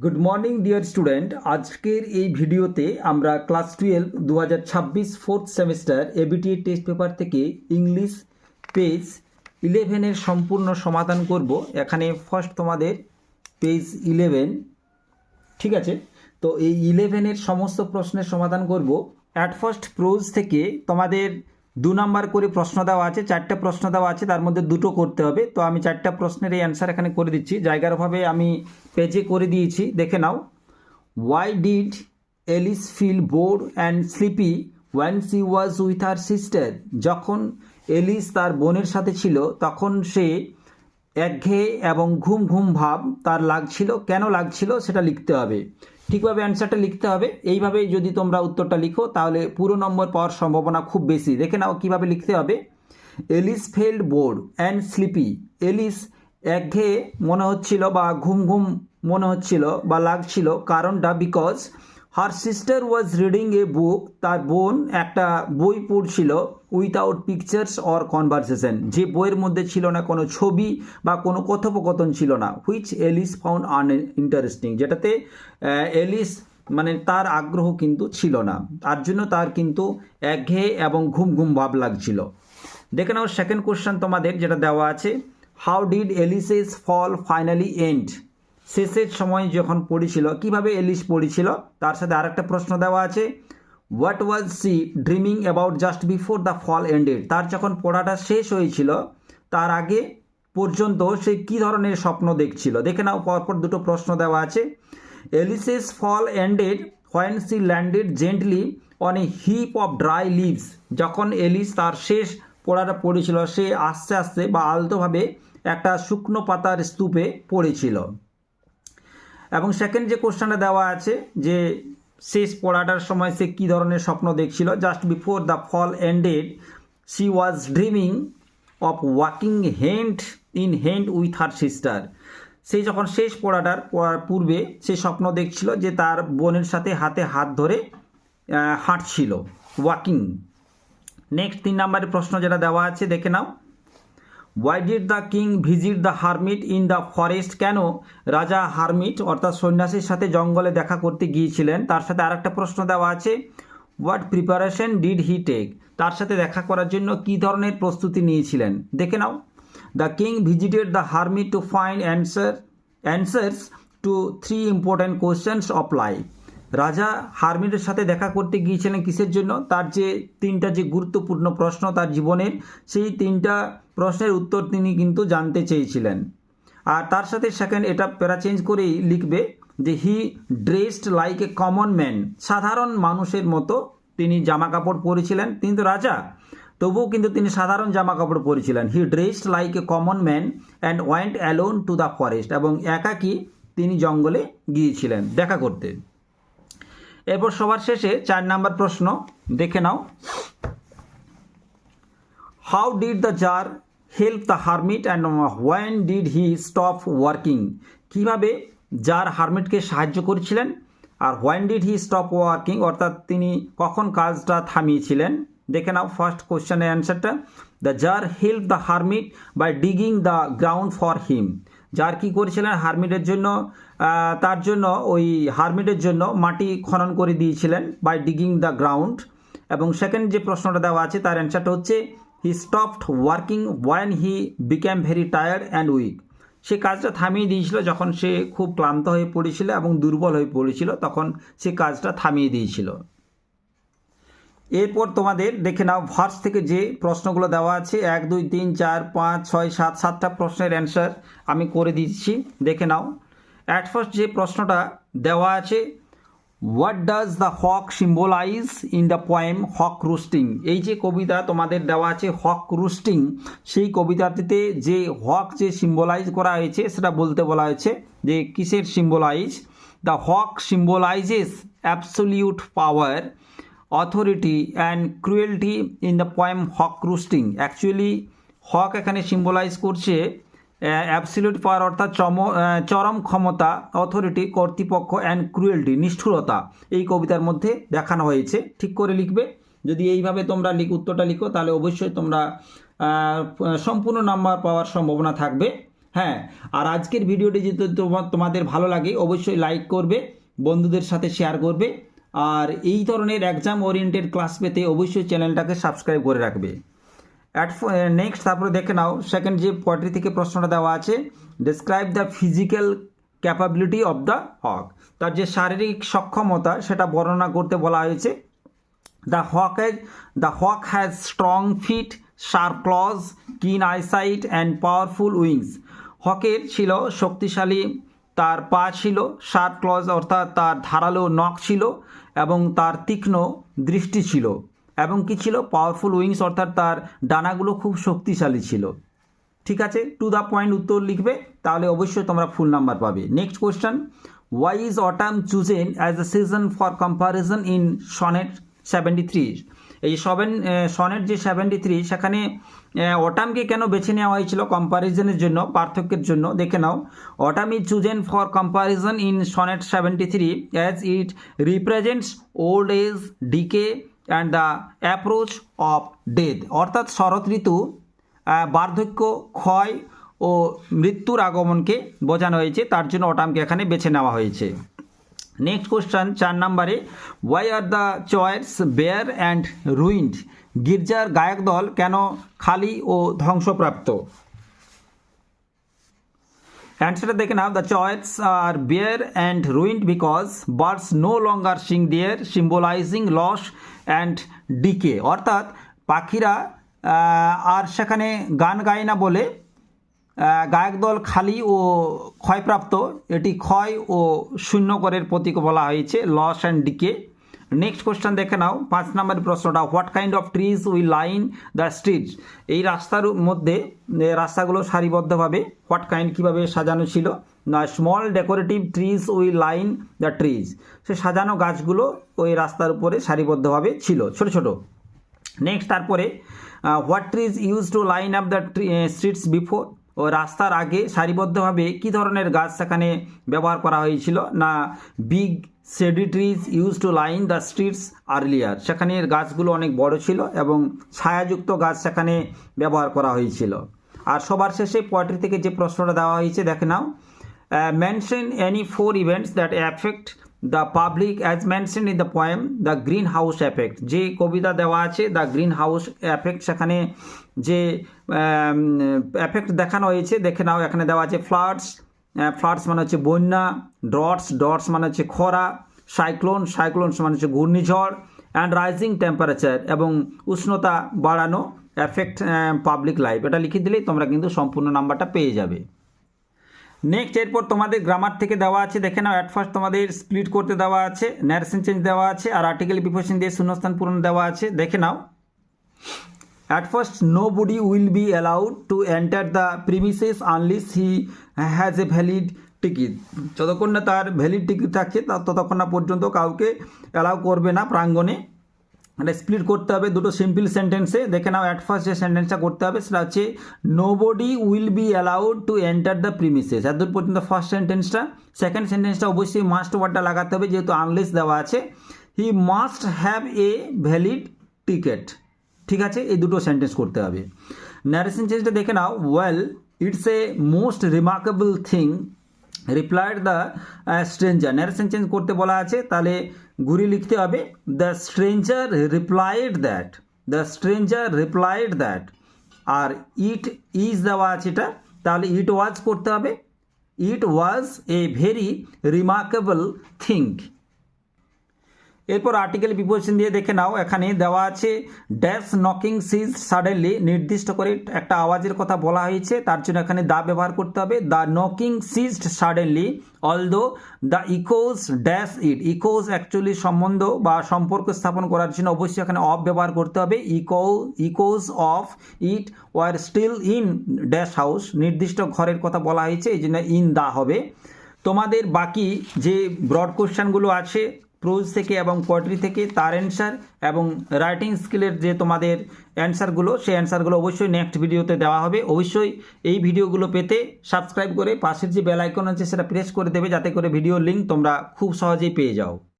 Good morning dear student. আজকের এই ভিডিওতে আমরা class 12 2026 fourth semester ABT test paper থেকে ইংলিশ পেজ 11-এর সম্পূর্ণ সমাধান করব। এখানে ফার্স্ট তোমাদের পেজ 11, ঠিক আছে? তো এই 11-এর সমস্ত প্রশ্নের সমাধান করব। অ্যাট ফার্স্ট প্রোজ থেকে তোমাদের 2 নাম্বার করে প্রশ্ন দেওয়া আছে, 4টা প্রশ্ন দেওয়া আছে, তার মধ্যে 2টো করতে হবে। তো আমি 4টা প্রশ্নের এই অ্যান্সার এখানে করে দিচ্ছি, জায়গার অভাবে আমি পেজে করে দিয়েছি, দেখে নাও। Why did Alice feel bore and sleepy when she was with her sister? যখন এলিস তার বোনের সাথে ছিল তখন সে একঘেয়ে এবং ঘুম ঘুম ভাব তার লাগছিল। কেন লাগছিল সেটা লিখতে হবে, ঠিকভাবে অ্যান্সারটা লিখতে হবে। এইভাবে যদি তোমরা উত্তরটা লিখো তাহলে পুরো নম্বর পাওয়ার সম্ভাবনা খুব বেশি। দেখে নাও কিভাবে লিখতে হবে। Alice felt bored and sleepy. Alice একঘেয়ে মনে হচ্ছিল বা ঘুম ঘুম মনে হচ্ছিল বা লাগছিল, কারণটা because her sister was reading a book. তার বোন একটা বই পড়ছিল উইথাউট পিকচার্স অর কনভারসেশন, যে বইয়ের মধ্যে ছিল না কোনো ছবি বা কোনো কথোপকথন ছিল না। হুইচ এলিস ফাউন্ড আনইন্টারেস্টিং, যেটাতে এলিস মানে তার আগ্রহ কিন্তু ছিল না, তার জন্য তার কিন্তু একঘেয়ে এবং ঘুম ঘুম ভাব লাগছিল। দেখে নাও সেকেন্ড কোশ্চেন তোমাদের যেটা দেওয়া আছে। How did Alice's fall finally end? শেষের সময় যখন পড়েছিল কিভাবে এলিস পড়েছিল, তার সাথে আরেকটা প্রশ্ন দেওয়া আছে। What was she dreaming about just before the fall ended? তার যখন পড়াটা শেষ হয়েছিল তার আগে পর্যন্ত সে কী ধরনের স্বপ্ন দেখছিল। দেখে নাও পরপর 2টো প্রশ্ন দেওয়া আছে। Alice's fall ended when she landed gently on a heap of dry leaves. যখন এলিস তার শেষ পড়াটা পড়েছিল সে আস্তে আস্তে বা আলতোভাবে একটা শুকনো পাতার স্তূপে পড়েছিল। এবং সেকেন্ড যে কোশ্চেনটা দেওয়া আছে যে শেষ পড়াটার সময় সে কী ধরনের স্বপ্ন দেখছিল। Just before the fall ended she was dreaming of walking hand in hand with her sister. সে যখন শেষ পড়াটার পূর্বে সে স্বপ্ন দেখছিল যে তার বোনের সাথে হাতে হাত ধরে হাঁটছিল, ওয়াকিং। নেক্সট 3 নম্বরের প্রশ্ন যেটা দেওয়া আছে দেখে নাও। Why did the king visit the hermit in the forest? কেন রাজা হারমিট অর্থাৎ সন্ন্যাসীর সাথে জঙ্গলে দেখা করতে গিয়েছিলেন? তার সাথে আরেকটা প্রশ্ন দেওয়া আছে। What preparation did he take? তার সাথে দেখা করার জন্য কী ধরনের প্রস্তুতি নিয়েছিলেন? দেখে নাও। The king visited the hermit to find answers to 3 important questions of life. রাজা হারমিটের সাথে দেখা করতে গিয়েছিলেন কিসের জন্য? তার যে 3টা যে গুরুত্বপূর্ণ প্রশ্ন তার জীবনের, সেই 3টা প্রশ্নের উত্তর তিনি কিন্তু জানতে চেয়েছিলেন। আর তার সাথে সেকেন্ড এটা প্যারা চেঞ্জ করেই লিখবে যে he dressed like a common man. সাধারণ মানুষের মতো তিনি জামা কাপড় পরেছিলেন, তিনি তো রাজা, তবুও কিন্তু তিনি সাধারণ জামা কাপড় পরেছিলেন। He dressed like a common man and went alone to the forest. এবং একাকী তিনি জঙ্গলে গিয়েছিলেন দেখা করতে। এরপর সবার শেষে 4 নম্বর প্রশ্ন দেখে নাও। How did the jar help the hermit and when did he stop working? কীভাবে জার হারমিটকে সাহায্য করেছিলেন আর when did he stop working অর্থাৎ তিনি কখন কাজটা থামিয়েছিলেন? দেখে নাও ফার্স্ট কোশ্চেনের অ্যান্সারটা। The jar help the hermit by digging the ground for him. যার কী করেছিলেন হারমিটের জন্য, তার জন্য ওই হারমিটের জন্য মাটি খনন করে দিয়েছিলেন বাই ডিগিং দ্য গ্রাউন্ড। এবং সেকেন্ড যে প্রশ্নটা দেওয়া আছে তার অ্যান্সারটা হচ্ছে he stopped working when he became very tired and weak. সে কাজটা থামিয়ে দিয়েছিল যখন সে খুব ক্লান্ত হয়ে পড়েছিল এবং দুর্বল হয়ে পড়েছিল, তখন সে কাজটা থামিয়ে দিয়েছিল। এরপর তোমাদের দেখে নাও ভার্স থেকে যে প্রশ্নগুলো দেওয়া আছে 1 2 3 4 5 6 7 7টা প্রশ্নের অ্যান্সার আমি করে দিচ্ছি, দেখে নাও। অ্যাট ফার্স্ট যে প্রশ্নটা দেওয়া আছে, what does the hawk symbolise in the poem hawk roosting? এই যে কবিতা তোমাদের দেওয়া আছে হক রুস্টিং, সেই কবিতাটিতে যে হক যে সিম্বলাইজ করা হয়েছে সেটা বলতে বলা হয়েছে যে কিসের symbolise. The hawk symbolises absolute power, authority and cruelty in the poem hawk roosting. Actually hawk এখানে সিম্বলাইজ করছে অ্যাবসলিউট পাওয়ার অর্থাৎ চরম ক্ষমতা, অথরিটি কর্তৃপক্ষ, অ্যান্ড ক্রুয়েলটি নিষ্ঠুরতা এই কবিতার মধ্যে দেখানো হয়েছে। ঠিক করে লিখবে। যদি এইভাবে তোমরা উত্তরটা লিখো তাহলে অবশ্যই তোমরা সম্পূর্ণ নাম্বার পাওয়ার সম্ভাবনা থাকবে। হ্যাঁ, আর আজকের ভিডিওটি যদি তোমাদের ভালো লাগে অবশ্যই লাইক করবে, বন্ধুদের সাথে শেয়ার করবে, আর এই ধরনের এক্সাম ওরিয়েন্টেড ক্লাস পেতে অবশ্যই চ্যানেলটাকে সাবস্ক্রাইব করে রাখবে। নেক্সট তারপরে দেখে নাও সেকেন্ড যে পয়েন্টটি থেকে প্রশ্নটা দেওয়া আছে, describe the physical capability of the hawk. তার যে শারীরিক সক্ষমতা সেটা বর্ণনা করতে বলা হয়েছে। The hawk has strong feet, sharp claws, keen eyesight and powerful wings. হকের ছিল শক্তিশালী তার পা ছিল, শার্প ক্লজ অর্থাৎ তার ধারালো নখ ছিল এবং তার তীক্ষ্ণ দৃষ্টি ছিল, এবং কি ছিল, পাওয়ারফুল উইংস অর্থাৎ তার ডানাগুলো খুব শক্তিশালী ছিল। ঠিক আছে, টু দ্য পয়েন্ট উত্তর লিখবে, তাহলে অবশ্যই তোমরা ফুল নাম্বার পাবে। Next question, why is autumn chosen as a season for comparison in sonnet 73? এই সনেট যে 73 সেখানে অটামকে কেন বেছে নেওয়া হয়েছিল কম্পারিজনের জন্য, পার্থক্যের জন্য? দেখে নাও, autumn is chosen for comparison in sonnet 73 as it represents old age, decay and the approach of death. অর্থাৎ শরৎ ঋতু, বার্ধক্য, ক্ষয় ও মৃত্যুর আগমনকে বোঝানো হয়েছে, তার জন্য অটামকে এখানে বেছে নেওয়া হয়েছে। নেক্সট কোশ্চেন 4 নম্বরে, why are the church bare and ruined? গির্জার গায়ক দল কেন খালি ও ধ্বংসপ্রাপ্ত? অ্যান্সারটা দেখে নাও, the church are bare and ruined because birds no longer sing there, symbolising loss and decay. অর্থাৎ পাখিরা আর সেখানে গান গায় না বলে গায়ক দল খালি ও ক্ষয়প্রাপ্ত, এটি ক্ষয় ও শূন্যকরের প্রতীক বলা হয়েছে, loss and decay. Next question দেখে নাও 5 নম্বরের প্রশ্নটা, what kind of trees will line the streets? এই রাস্তার মধ্যে রাস্তাগুলো সারিবদ্ধভাবে হোয়াট কাইন্ড কীভাবে সাজানো ছিল না, small decorative trees will line the trees. সে সাজানো গাছগুলো ওই রাস্তার উপরে সারিবদ্ধভাবে ছিল, ছোট ছোট। নেক্সট তারপরে, what trees use to line up the streets before? ও রাস্তার আগে সারিবদ্ধভাবে কী ধরনের গাছ সেখানে ব্যবহার করা হয়েছিল না, big shady trees use to line the streets earlier. সেখানে গাছগুলো অনেক বড় ছিল এবং ছায়াযুক্ত গাছ সেখানে ব্যবহার করা হয়েছিল। আর সবার শেষে পোয়েট্রি থেকে যে প্রশ্নটা দেওয়া হয়েছে দেখে নাও, mention any 4 events that affect the public as mention in the poem the greenhouse effect. যে কবিতা দেওয়া আছে দ্য গ্রিন হাউস এফেক্ট, সেখানে যে এফেক্ট দেখানো হয়েছে দেখে নাও। এখানে দেওয়া আছে ফ্লাডস, ফ্লাডস মানে হচ্ছে বন্যা, ডটস মানে হচ্ছে খরা, সাইক্লোনস মানে হচ্ছে ঘূর্ণিঝড়, অ্যান্ড রাইজিং টেম্পারেচার এবং উষ্ণতা বাড়ানো এফেক্ট পাবলিক লাইফ। এটা লিখে দিলেই তোমরা কিন্তু সম্পূর্ণ নাম্বারটা পেয়ে যাবে। নেক্সট এরপর তোমাদের গ্রামার থেকে দেওয়া আছে, দেখে নাও। অ্যাট ফার্স্ট তোমাদের স্প্লিট করতে দেওয়া আছে, ন্যারেশন চেঞ্জ দেওয়া আছে, আর আর্টিকেল প্রিপোজিশন দিয়ে শূন্যস্থান পূরণ দেওয়া আছে। দেখে নাও, at first nobody will be allowed to enter the premises unless he has a valid ticket. যতক্ষণ না তার ভ্যালিড টিকিট থাকছে ততক্ষণ না পর্যন্ত কাউকে অ্যালাউ করবে না প্রাঙ্গণে। মানে স্প্লিট করতে হবে দুটো সিম্পল সেন্টেন্সে। দেখে নাও, অ্যাট ফার্স্ট যে সেন্টেন্সটা করতে হবে সেটা হচ্ছে nobody will be allowed to enter the premises. এতদূর পর্যন্ত ফার্স্ট সেন্টেন্সটা। সেকেন্ড সেন্টেন্সটা অবশ্যই মাস্ট ওয়ার্ডটা লাগাতে হবে, যেহেতু আনলেস দেওয়া আছে। He must have a valid ticket. ঠিক আছে, এই দুটো সেন্টেন্স করতে হবে। ন্যারেশন চেঞ্জটা দেখে নাও, well it's a most remarkable thing replied the stranger. Narration change করতে বলা আছে, তাহলে ঘুরিয়ে লিখতে হবে দ্য স্ট্রেঞ্জার রিপ্লাইড দ্যাট। আর ইট ইজ দেওয়া আছে এটা, তাহলে ইট ওয়াজ করতে হবে, it was a very remarkable thing. এরপর আর্টিকেল প্রিপোজিশন দিয়ে দেখে নাও, এখানে দেওয়া আছে ড্যাশ নকিং সিজ সাডেনলি। নির্দিষ্ট করে একটা আওয়াজের কথা বলা হয়েছে, তার জন্য এখানে দা ব্যবহার করতে হবে। The knocking ceased suddenly although the Echoes dash it. Echoes actually সম্বন্ধ বা সম্পর্ক স্থাপন করার জন্য অবশ্যই এখানে অফ ব্যবহার করতে হবে। Echoes of it were still in dash house. নির্দিষ্ট ঘরের কথা বলা হয়েছে, এই জন্য ইন দা হবে। তোমাদের বাকি যে ব্রড কোশ্চেনগুলো আছে প্রোজ থেকে এবং পোয়েট্রি থেকে, তার অ্যান্সার এবং রাইটিং স্কিলের যে তোমাদের অ্যান্সারগুলো, সেই অ্যান্সারগুলো অবশ্যই নেক্সট ভিডিওতে দেওয়া হবে। অবশ্যই এই ভিডিওগুলো পেতে সাবস্ক্রাইব করে পাশের যে বেল আইকন আছে সেটা প্রেস করে দেবে, যাতে করে ভিডিও লিঙ্ক তোমরা খুব সহজেই পেয়ে যাও।